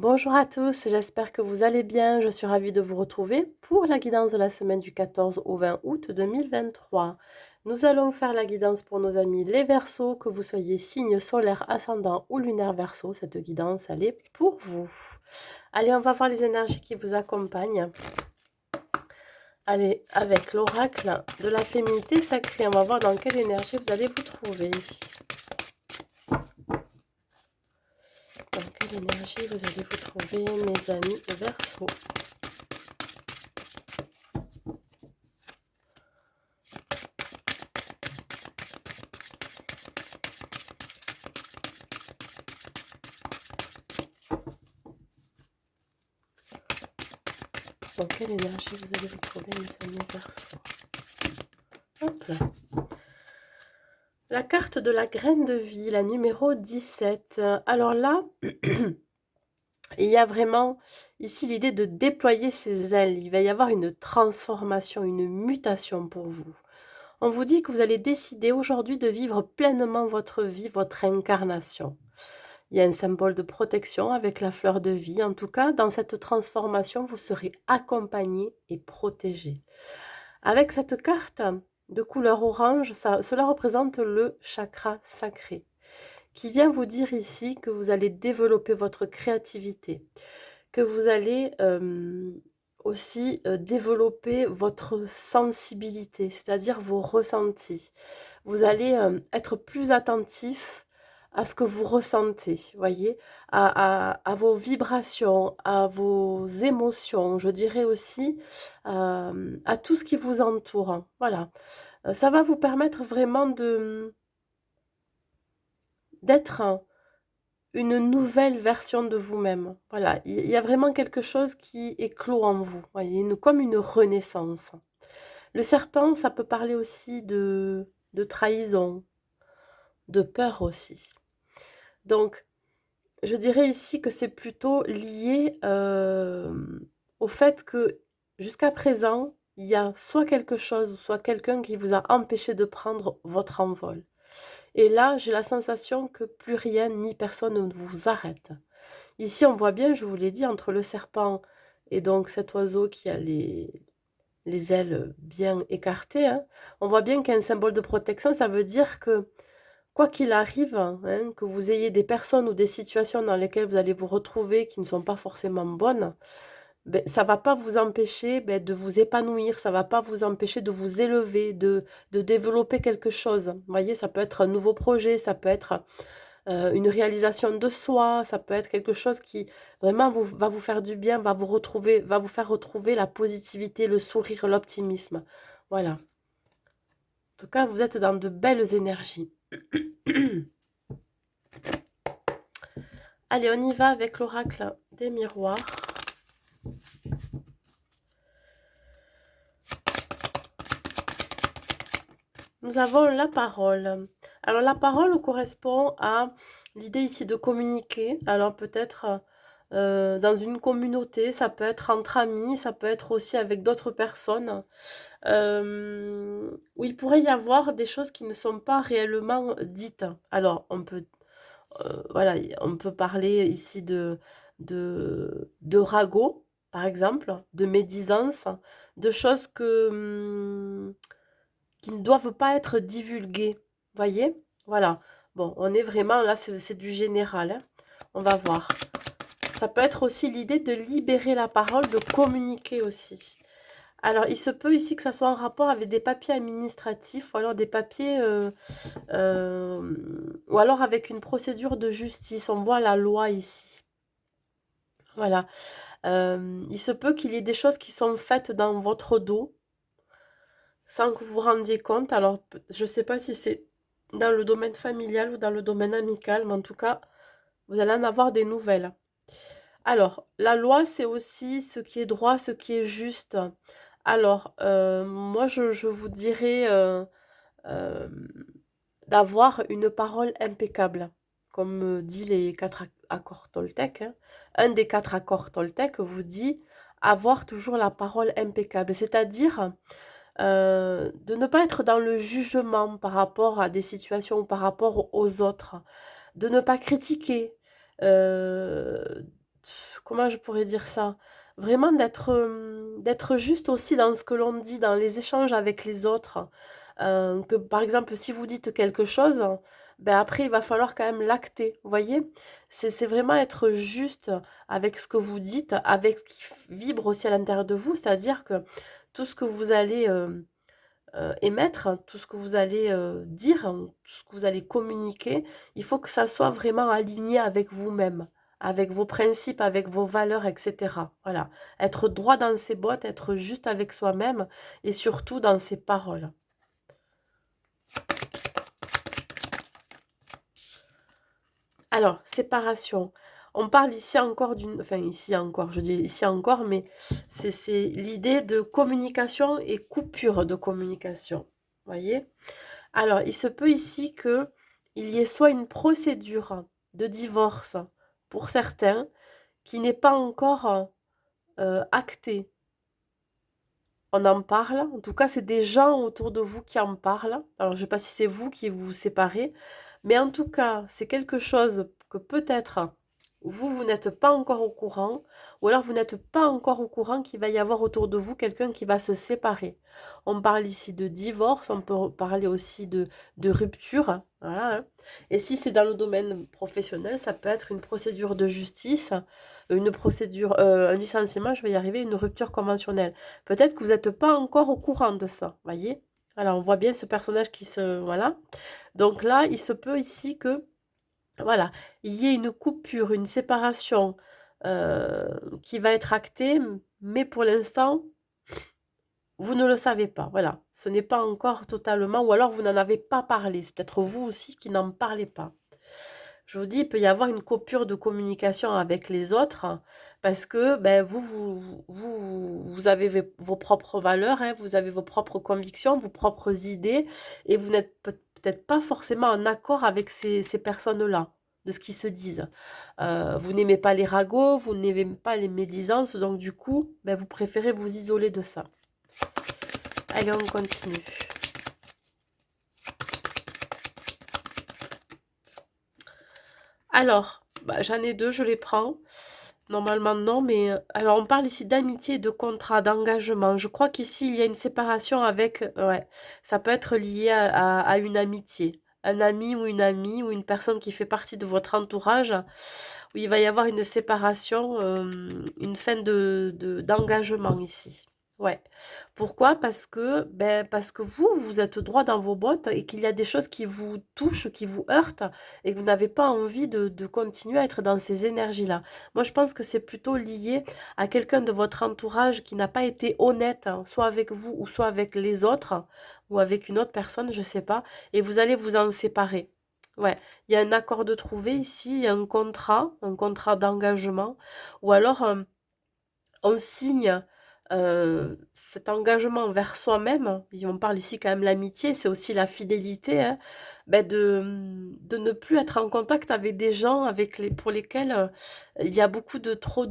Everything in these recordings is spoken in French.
Bonjour à tous, j'espère que vous allez bien. Je suis ravie de vous retrouver pour la guidance de la semaine du 14 au 20 août 2023. Nous allons faire la guidance pour nos amis les Verseaux, que vous soyez signe solaire, ascendant ou lunaire Verseau. Cette guidance, elle est pour vous. Allez, on va voir les énergies qui vous accompagnent. Allez, avec l'oracle de la féminité sacrée, on va voir dans quelle énergie vous allez vous trouver. Dans quelle énergie vous allez vous trouver, mes amis Verseaux? Dans quelle énergie vous allez vous trouver, mes amis Verseaux? Hop là. La carte de la graine de vie, la numéro 17. Alors là, il y a vraiment ici l'idée de déployer ses ailes. Il va y avoir une transformation, une mutation pour vous. On vous dit que vous allez décider aujourd'hui de vivre pleinement votre vie, votre incarnation. Il y a un symbole de protection avec la fleur de vie. En tout cas, dans cette transformation, vous serez accompagné et protégé. Avec cette carte de couleur orange, cela représente le chakra sacré, qui vient vous dire ici que vous allez développer votre créativité, que vous allez aussi développer votre sensibilité, c'est-à-dire vos ressentis. Vous allez être plus attentif à ce que vous ressentez, voyez, à vos vibrations, à vos émotions, je dirais aussi à tout ce qui vous entoure. Voilà. Ça va vous permettre vraiment d'être une nouvelle version de vous-même. Voilà, il y a vraiment quelque chose qui éclot en vous, voyez, comme une renaissance. Le serpent, ça peut parler aussi de trahison, de peur aussi. Donc, je dirais ici que c'est plutôt lié au fait que jusqu'à présent, il y a soit quelque chose, soit quelqu'un qui vous a empêché de prendre votre envol. Et là, j'ai la sensation que plus rien ni personne ne vous arrête. Ici, on voit bien, je vous l'ai dit, entre le serpent et donc cet oiseau qui a les ailes bien écartées, hein, on voit bien qu'il y a un symbole de protection. Ça veut dire que quoi qu'il arrive, hein, que vous ayez des personnes ou des situations dans lesquelles vous allez vous retrouver qui ne sont pas forcément bonnes, ben, ça ne va pas vous empêcher de vous épanouir, ça ne va pas vous empêcher de vous élever, de développer quelque chose. Vous voyez, ça peut être un nouveau projet, ça peut être une réalisation de soi, ça peut être quelque chose qui vraiment va vous faire du bien, va vous faire retrouver la positivité, le sourire, l'optimisme. Voilà. En tout cas, vous êtes dans de belles énergies. Allez, on y va avec l'oracle des miroirs. Nous avons la parole. Alors, la parole correspond à l'idée ici de communiquer. Alors, peut-être dans une communauté, ça peut être entre amis, ça peut être aussi avec d'autres personnes, où il pourrait y avoir des choses qui ne sont pas réellement dites. Alors, voilà, on peut parler ici de ragots, par exemple, de médisance, de choses qui ne doivent pas être divulguées. Voyez? Voilà. Bon, on est vraiment là, c'est du général, hein. On va voir. Ça peut être aussi l'idée de libérer la parole, de communiquer aussi. Alors, il se peut ici que ça soit en rapport avec des papiers administratifs ou alors des papiers, ou alors avec une procédure de justice. On voit la loi ici. Voilà. Il se peut qu'il y ait des choses qui sont faites dans votre dos sans que vous vous rendiez compte. Alors, je ne sais pas si c'est dans le domaine familial ou dans le domaine amical, mais en tout cas, vous allez en avoir des nouvelles. Alors, la loi, c'est aussi ce qui est droit, ce qui est juste. Alors, moi, je vous dirais d'avoir une parole impeccable, comme dit les quatre accords Toltec, hein. Un des quatre accords Toltec vous dit avoir toujours la parole impeccable, c'est-à-dire de ne pas être dans le jugement par rapport à des situations, par rapport aux autres, de ne pas critiquer, euh, comment je pourrais dire ça? Vraiment d'être juste aussi dans ce que l'on dit, dans les échanges avec les autres. Que par exemple, si vous dites quelque chose, ben après il va falloir quand même l'acter, vous voyez? C'est vraiment être juste avec ce que vous dites, avec ce qui vibre aussi à l'intérieur de vous, c'est-à-dire que tout ce que vous allez, émettre, tout ce que vous allez, dire, tout ce que vous allez communiquer, il faut que ça soit vraiment aligné avec vous-même, avec vos principes, avec vos valeurs et cetera. Voilà. Être droit dans ses bottes, être juste avec soi-même et surtout dans ses paroles. Alors, séparation. On parle ici encore d'une, enfin ici encore, je dis ici encore, mais c'est l'idée de communication et coupure de communication. Voyez? Alors, il se peut ici que il y ait soit une procédure de divorce pour certains qui n'est pas encore actée. On en parle. En tout cas, c'est des gens autour de vous qui en parlent. Alors, je ne sais pas si c'est vous qui vous séparez, mais en tout cas, c'est quelque chose que peut-être vous n'êtes pas encore au courant, ou alors vous n'êtes pas encore au courant qu'il va y avoir autour de vous quelqu'un qui va se séparer. On parle ici de divorce, on peut parler aussi de rupture, voilà, hein. Et si c'est dans le domaine professionnel, ça peut être une procédure de justice, une procédure, un licenciement, je vais y arriver, une rupture conventionnelle. Peut-être que vous n'êtes pas encore au courant de ça, voyez? Alors, on voit bien ce personnage qui se... Voilà. Donc là, il se peut ici que, voilà, il y ait une coupure, une séparation qui va être actée, mais pour l'instant, vous ne le savez pas. Voilà, ce n'est pas encore totalement, ou alors vous n'en avez pas parlé. C'est peut-être vous aussi qui n'en parlez pas. Je vous dis, il peut y avoir une coupure de communication avec les autres parce que ben, vous avez vos propres valeurs, hein, vous avez vos propres convictions, vos propres idées et vous n'êtes peut-être pas forcément en accord avec ces personnes-là, de ce qu'ils se disent. Vous n'aimez pas les ragots, vous n'aimez pas les médisances, donc du coup, ben, vous préférez vous isoler de ça. Allez, on continue. Alors, bah, j'en ai deux, je les prends. Normalement, non, mais alors on parle ici d'amitié, de contrat, d'engagement. Je crois qu'ici, il y a une séparation avec... Ouais, ça peut être lié à une amitié. Un ami ou une amie ou une personne qui fait partie de votre entourage, où il va y avoir une séparation, une fin d'engagement ici. Ouais. Pourquoi? Parce que, ben, parce que vous êtes droit dans vos bottes et qu'il y a des choses qui vous touchent, qui vous heurtent et que vous n'avez pas envie de continuer à être dans ces énergies-là. Moi, je pense que c'est plutôt lié à quelqu'un de votre entourage qui n'a pas été honnête, hein, soit avec vous ou soit avec les autres, ou avec une autre personne, je sais pas, et vous allez vous en séparer. Ouais, il y a un accord de trouver ici, il y a un contrat d'engagement, ou alors on signe cet engagement envers soi-même, et on parle ici quand même l'amitié, c'est aussi la fidélité, hein, ben de ne plus être en contact avec des gens pour lesquels il y a beaucoup de trop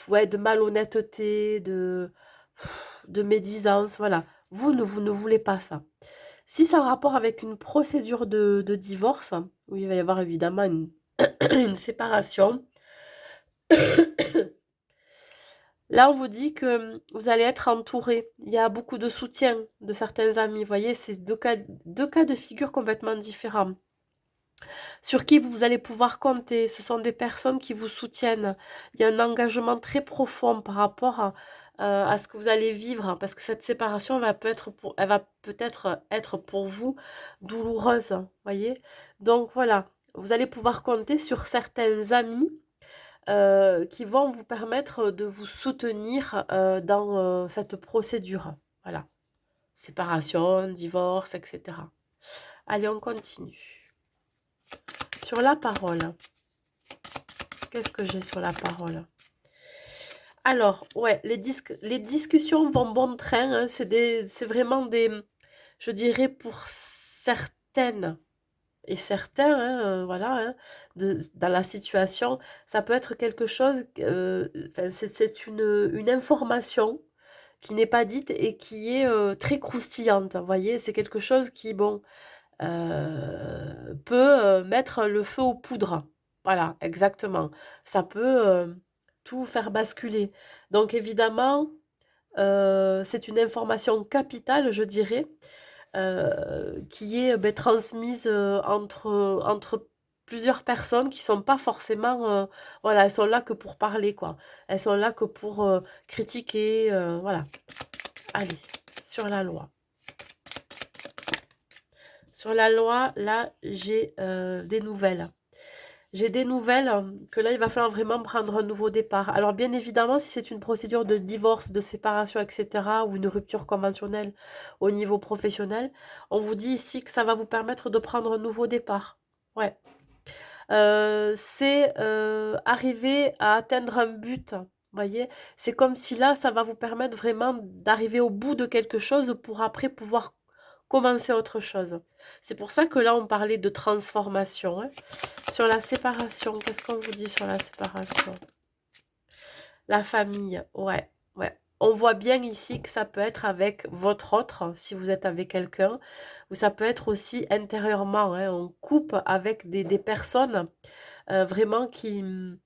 ouais, de malhonnêteté, de médisance, voilà. Vous ne voulez pas ça. Si c'est en rapport avec une procédure de divorce, où il va y avoir évidemment une séparation, là, on vous dit que vous allez être entouré. Il y a beaucoup de soutien de certains amis. Vous voyez, c'est deux cas de figure complètement différents. Sur qui vous allez pouvoir compter. Ce sont des personnes qui vous soutiennent. Il y a un engagement très profond par rapport à ce que vous allez vivre. Parce que cette séparation elle va peut-être être pour vous douloureuse. Voyez? Donc voilà, vous allez pouvoir compter sur certains amis qui vont vous permettre de vous soutenir dans cette procédure. Voilà. Séparation, divorce, etc. Allez, on continue. Sur la parole. Qu'est-ce que j'ai sur la parole? Alors, ouais, les discussions vont bon train, hein, c'est vraiment des, je dirais pour certaines et certains, hein, voilà, hein, dans la situation, ça peut être quelque chose, enfin, c'est une information qui n'est pas dite et qui est très croustillante. Vous voyez, c'est quelque chose qui, bon, peut, mettre le feu aux poudres. Voilà, exactement. Ça peut, tout faire basculer. Donc évidemment, c'est une information capitale, je dirais, qui est, beh, transmise, entre plusieurs personnes qui sont pas forcément, voilà, elles sont là que pour parler, quoi. Elles sont là que pour, critiquer, voilà. Allez, sur la loi. Sur la loi, là, j'ai, des nouvelles. J'ai des nouvelles, que là, il va falloir vraiment prendre un nouveau départ. Alors bien évidemment, si c'est une procédure de divorce, de séparation, et cetera, ou une rupture conventionnelle au niveau professionnel, on vous dit ici que ça va vous permettre de prendre un nouveau départ. Ouais. C'est, arriver à atteindre un but, voyez? C'est comme si là, ça va vous permettre vraiment d'arriver au bout de quelque chose pour après pouvoir commencer autre chose. C'est pour ça que là, on parlait de transformation, hein. Sur la séparation, qu'est-ce qu'on vous dit sur la séparation? La famille, ouais, ouais. On voit bien ici que ça peut être avec votre autre, si vous êtes avec quelqu'un, ou ça peut être aussi intérieurement, hein. On coupe avec des personnes vraiment qui ne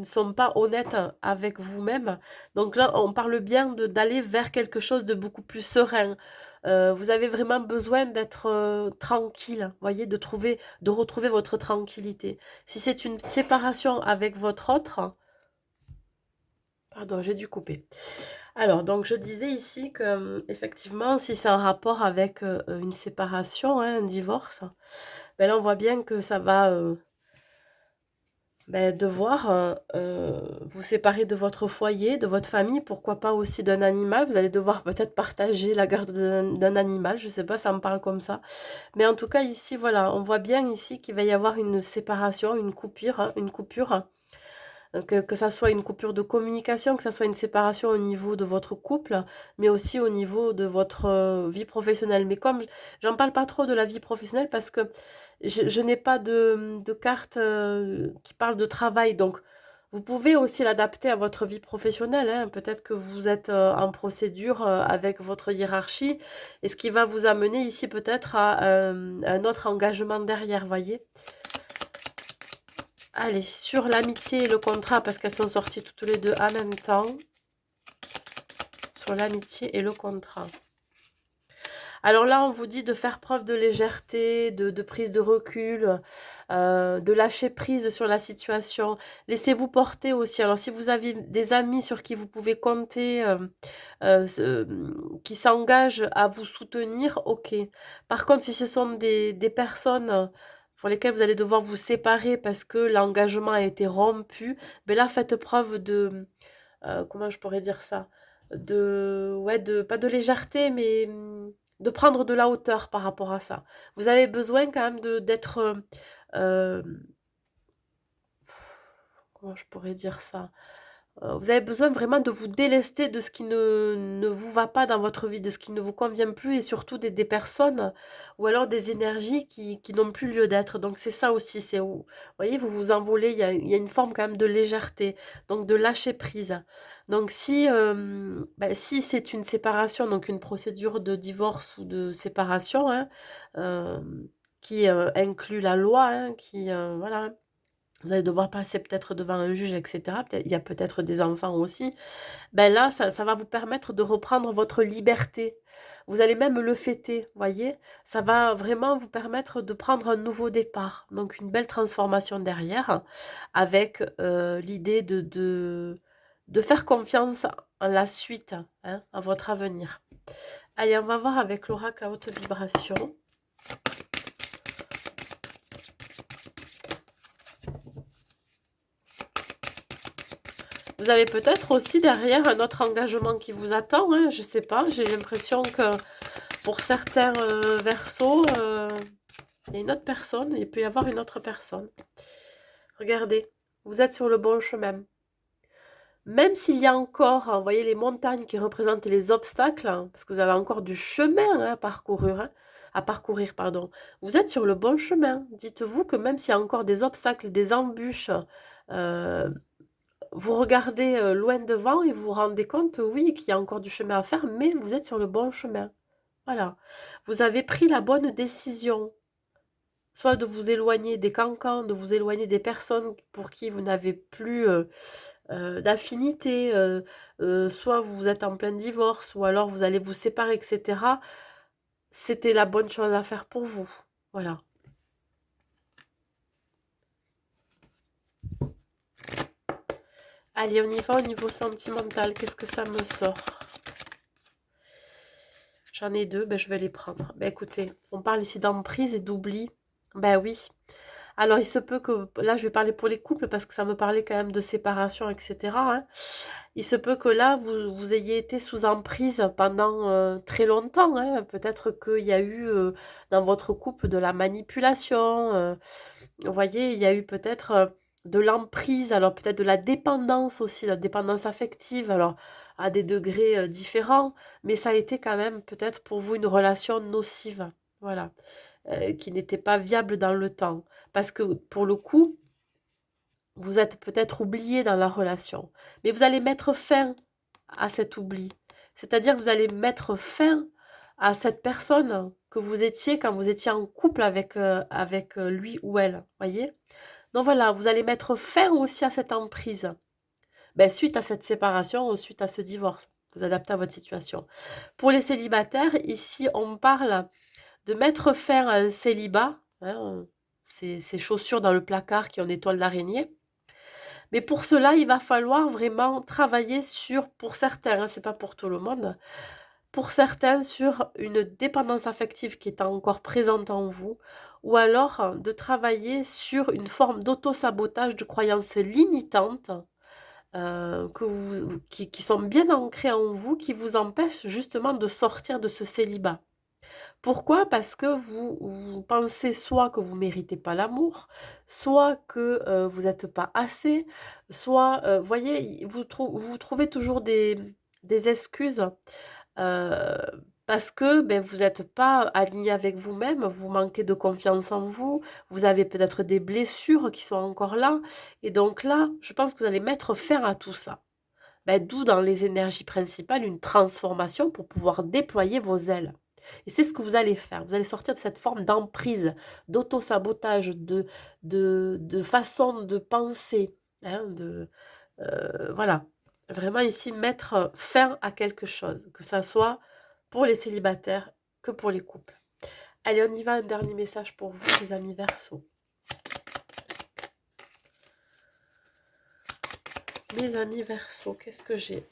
sont pas honnêtes avec vous-même. Donc là, on parle bien d'aller vers quelque chose de beaucoup plus serein. Vous avez vraiment besoin d'être tranquille, voyez, de retrouver votre tranquillité. Si c'est une séparation avec votre autre, pardon, j'ai dû couper. Alors, donc je disais ici que effectivement, si c'est un rapport avec une séparation, hein, un divorce, ben là on voit bien que ça va beh, devoir, vous séparer de votre foyer, de votre famille, pourquoi pas aussi d'un animal. Vous allez devoir peut-être partager la garde d'un animal, je sais pas, ça me parle comme ça. Mais en tout cas ici, voilà, on voit bien ici qu'il va y avoir une séparation, une coupure. Que ça soit une coupure de communication, que ça soit une séparation au niveau de votre couple, mais aussi au niveau de votre, vie professionnelle. Mais comme j'en parle pas trop de la vie professionnelle parce que je n'ai pas de carte, qui parle de travail, donc vous pouvez aussi l'adapter à votre vie professionnelle, hein. Peut-être que vous êtes, en procédure, avec votre hiérarchie et ce qui va vous amener ici peut-être à, un autre engagement derrière, voyez? Allez, sur l'amitié et le contrat, parce qu'elles sont sorties toutes les deux en même temps. Sur l'amitié et le contrat. Alors là, on vous dit de faire preuve de légèreté, de prise de recul, de lâcher prise sur la situation. Laissez-vous porter aussi. Alors si vous avez des amis sur qui vous pouvez compter, qui s'engagent à vous soutenir, ok. Par contre, si ce sont des personnes pour lesquelles vous allez devoir vous séparer parce que l'engagement a été rompu, ben là, faites preuve de, comment je pourrais dire ça? Ouais, pas de légèreté, mais de prendre de la hauteur par rapport à ça. Vous avez besoin quand même d'être, comment je pourrais dire ça? Vous avez besoin vraiment de vous délester de ce qui ne vous va pas dans votre vie, de ce qui ne vous convient plus et surtout des personnes ou alors des énergies qui n'ont plus lieu d'être. Donc c'est ça aussi, c'est où vous voyez, vous vous envolez, il y a une forme quand même de légèreté, donc de lâcher prise. Donc si, bah, si c'est une séparation, donc une procédure de divorce ou de séparation, hein, qui, inclut la loi, hein, qui, voilà. Vous allez devoir passer peut-être devant un juge et cetera. Il y a peut-être des enfants aussi. Ben là, ça va vous permettre de reprendre votre liberté. Vous allez même le fêter, voyez? Ça va vraiment vous permettre de prendre un nouveau départ. Donc une belle transformation derrière avec, l'idée de faire confiance en la suite, hein, à votre avenir. Allez, on va voir avec l'oracle à haute vibration. Vous avez peut-être aussi derrière un autre engagement qui vous attend, hein, je sais pas. J'ai l'impression que pour certains versos, il y a une autre personne, il peut y avoir une autre personne. Regardez, vous êtes sur le bon chemin. Même s'il y a encore, vous voyez, les montagnes qui représentent les obstacles, hein, parce que vous avez encore du chemin hein, à parcourir, pardon. Vous êtes sur le bon chemin. Dites-vous que même s'il y a encore des obstacles, des embûches, euh, vous regardez loin devant et vous vous rendez compte, oui, qu'il y a encore du chemin à faire, mais vous êtes sur le bon chemin. Voilà. Vous avez pris la bonne décision, soit de vous éloigner des cancans, de vous éloigner des personnes pour qui vous n'avez plus d'affinité, soit vous êtes en plein divorce, ou alors vous allez vous séparer, etc. C'était la bonne chose à faire pour vous. Voilà. Allez, on y va au niveau sentimental. Qu'est-ce que ça me sort? J'en ai deux, ben, je vais les prendre. Ben, écoutez, on parle ici d'emprise et d'oubli. Ben oui. Alors, il se peut que, là, je vais parler pour les couples parce que ça me parlait quand même de séparation, etc. hein. Il se peut que là, vous ayez été sous emprise pendant très longtemps. hein. Peut-être qu'il y a eu dans votre couple de la manipulation. Vous voyez, il y a eu peut-être de l'emprise, alors peut-être de la dépendance aussi, la dépendance affective, alors à des degrés différents, mais ça a été quand même peut-être pour vous une relation nocive, voilà, qui n'était pas viable dans le temps. Parce que pour le coup, vous êtes peut-être oublié dans la relation, mais vous allez mettre fin à cet oubli. C'est-à-dire que vous allez mettre fin à cette personne que vous étiez quand vous étiez en couple avec lui ou elle, voyez? Donc voilà, vous allez mettre fin aussi à cette emprise. Ben, suite à cette séparation ou suite à ce divorce. Vous adaptez à votre situation. Pour les célibataires, ici, on parle de mettre fin à un célibat. Hein, ces chaussures dans le placard qui ont des toiles d'araignée. Mais pour cela, il va falloir vraiment travailler sur, pour certains, hein, c'est pas pour tout le monde, pour certains, sur une dépendance affective qui est encore présente en vous, ou alors de travailler sur une forme d'auto-sabotage de croyances limitantes qui sont bien ancrées en vous, qui vous empêchent justement de sortir de ce célibat. Pourquoi? Parce que vous pensez soit que vous méritez pas l'amour, soit que vous n'êtes pas assez, soit, voyez, vous trouvez toujours des excuses euh, parce que ben, vous n'êtes pas aligné avec vous-même, vous manquez de confiance en vous, vous avez peut-être des blessures qui sont encore là, et donc là, je pense que vous allez mettre fin à tout ça. Ben, d'où dans les énergies principales une transformation pour pouvoir déployer vos ailes. Et c'est ce que vous allez faire. Vous allez sortir de cette forme d'emprise, d'auto-sabotage, de façon de penser. Hein, voilà. Vraiment ici, mettre fin à quelque chose. Que ça soit pour les célibataires que pour les couples. Allez, on y va. Un dernier message pour vous, les amis Verseau. Mes amis Verseau, qu'est-ce que j'ai?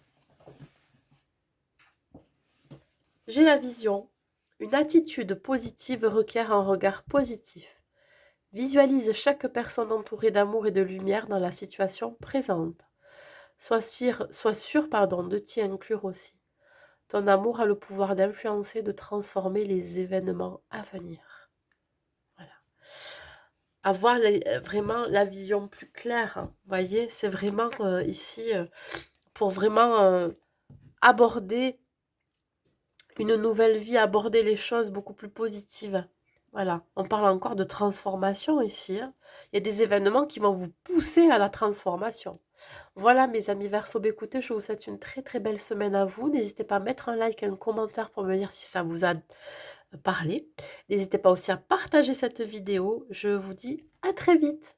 J'ai la vision. Une attitude positive requiert un regard positif. Visualise chaque personne entourée d'amour et de lumière dans la situation présente. Sois sûr de t'y inclure aussi. Ton amour a le pouvoir d'influencer, de transformer les événements à venir. Voilà. Avoir vraiment la vision plus claire, hein. Vous voyez, c'est vraiment ici pour vraiment aborder une nouvelle vie, aborder les choses beaucoup plus positives. Voilà, on parle encore de transformation ici. hein. Il y a des événements qui vont vous pousser à la transformation. Voilà mes amis Verseau, bah, écoutez, je vous souhaite une très très belle semaine à vous. N'hésitez pas à mettre un like, un commentaire pour me dire si ça vous a parlé. N'hésitez pas aussi à partager cette vidéo. Je vous dis à très vite.